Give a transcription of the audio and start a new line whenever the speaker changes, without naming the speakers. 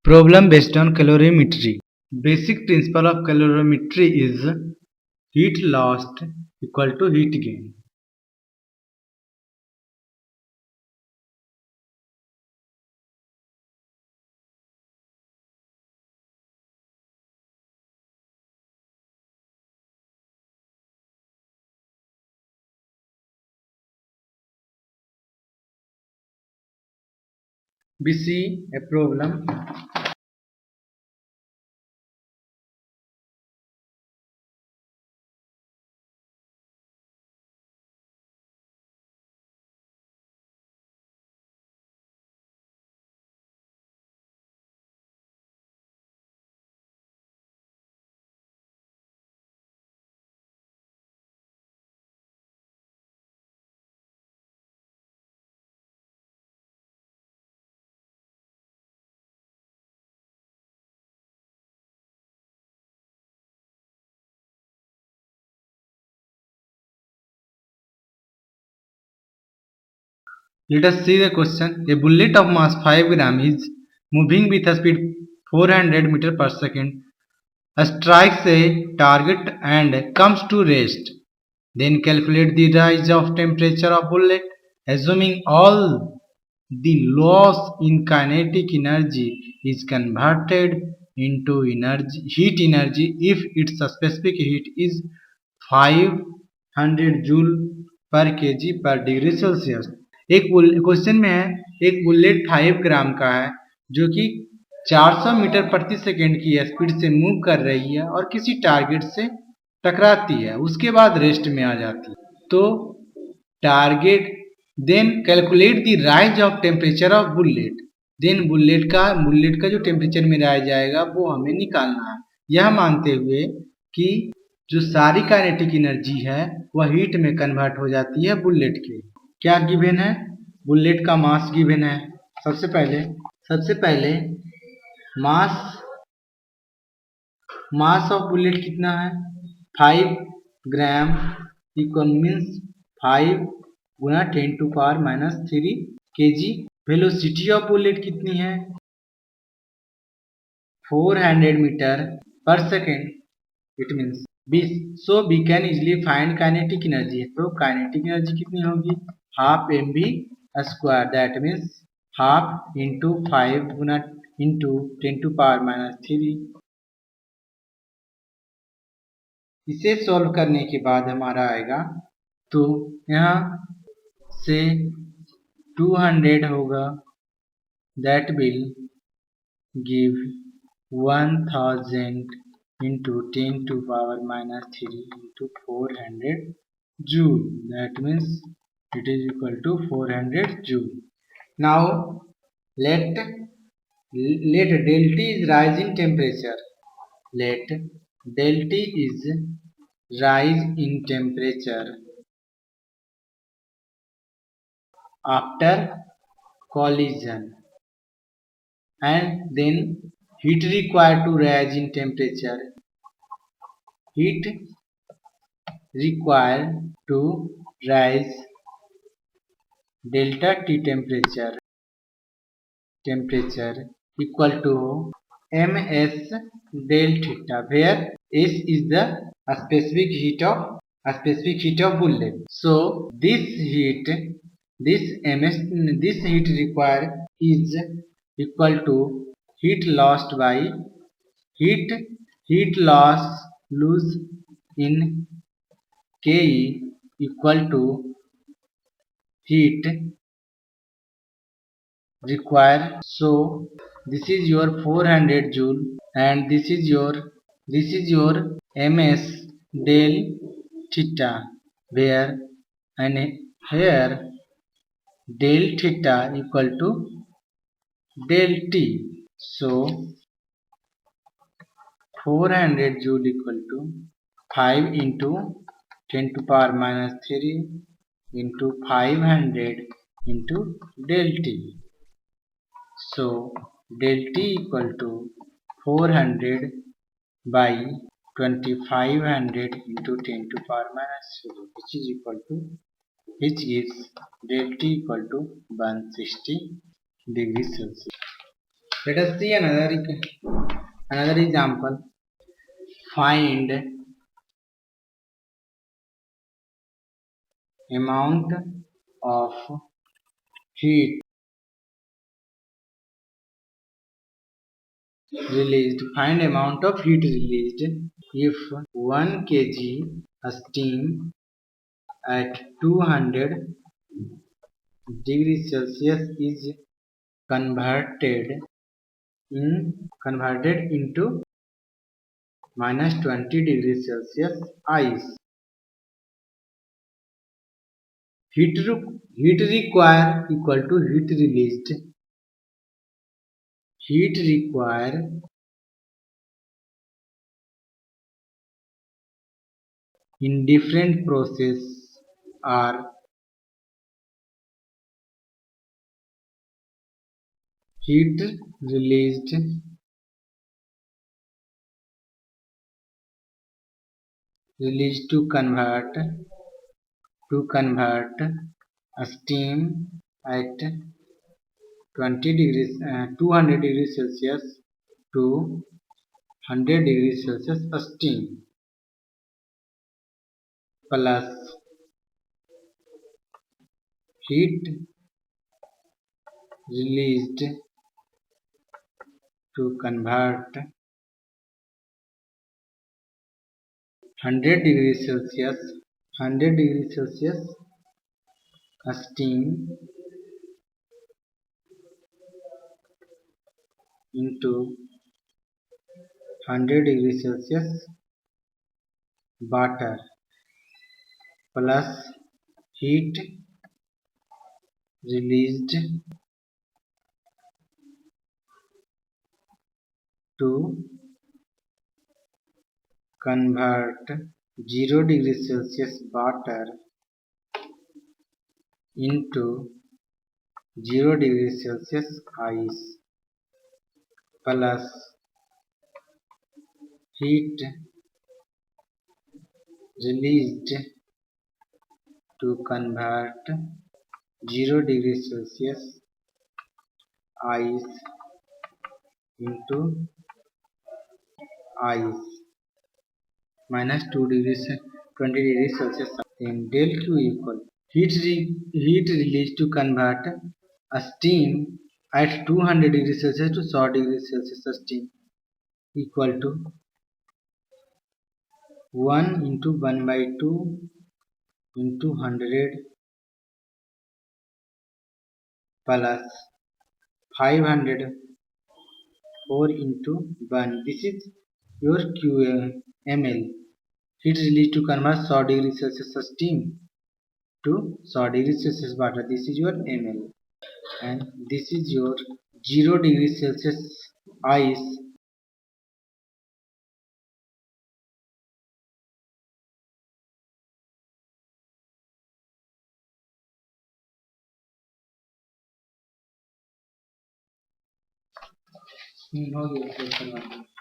Problem based on calorimetry. Basic principle of calorimetry is heat lost equal to heat gain. We see a problem. Let us see the question. A bullet of mass 5 gram is moving with a speed 400 meter per second, strikes a target and comes to rest. Then calculate the rise of temperature of bullet, assuming all the loss in kinetic energy is converted into heat energy if its specific heat is 500 joule पर KG पर degree Celsius. एक question में है एक bullet 5 ग्राम का है जो कि 400 मीटर प्रति सेकंड की स्पीड से मूव कर रही है और किसी टारगेट से टकराती है, उसके बाद रेस्ट में आ जाती है। तो target then calculate the rise of temperature of bullet. Then bullet का जो टेम्परेचर में राइज आएगा वो हमें निकालना है, यह मानते हुए कि जो सारी काइनेटिक एनर्जी है वह हीट में कन्वर्ट हो जाती है बुलेट के। क्या गिवन है? बुलेट का मास गिवन है। सबसे पहले मास ऑफ बुलेट कितना है? 5 ग्राम इक्वल मीन्स 5 गुना 10 to power minus 3 kg। Velocity of bullet कितनी है? 400 metre per second. It means so we can easily find kinetic energy। तो काइनेटिक एनर्जी कितनी होगी? Half mv square, that means half into 5 गुना into 10 to power minus 3। इसे solve करने के बाद हमारा आएगा, तो यहाँ से 200 होगा, that will give 1000 into 10 to power minus 3 into 400 joule, that means it is equal to 400 joule. Now let del T is rise in temperature. Let del T is rise in temperature after collision, and then heat required to rise in temperature. Heat required to rise delta T temperature equal to ms del theta, where S is the specific heat of bullet. So this heat required is equal to heat lost by heat loss in Ke equal to heat required. So this is your 400 joule and this is your ms del theta, where and here del theta equal to del T. So 400 joule equal to 5 into 10 to power minus 3 into 500 into del T. So del T equal to 400 by 2500 into 10 to power minus 3, which gives del T equal to 160 degrees Celsius. Let us see another example. Find amount of heat released. Find amount of heat released if 1 kg steam at 200 degrees Celsius is converted converted into -20 degrees Celsius ice. Heat required equal to heat released. Heat required in different process are heat released to convert steam at 200 degrees Celsius to 100 degrees Celsius steam plus heat released to convert 100 degrees Celsius steam into 100 degrees Celsius water plus heat released to convert 0 degrees Celsius water into 0 degrees Celsius ice plus heat released to convert 0 degrees Celsius ice into ice -2 degrees 20 degrees Celsius. Then del Q equal heat released to convert a steam at 200 degrees Celsius to 100 degrees Celsius steam equal to 1 into 1 by 2 into 100 plus 500 4 into 1. This is your QML. Heat released to convert 100 degrees Celsius steam to 100 degrees Celsius water. This is your ml. And this is your 0 degrees Celsius ice. हो गया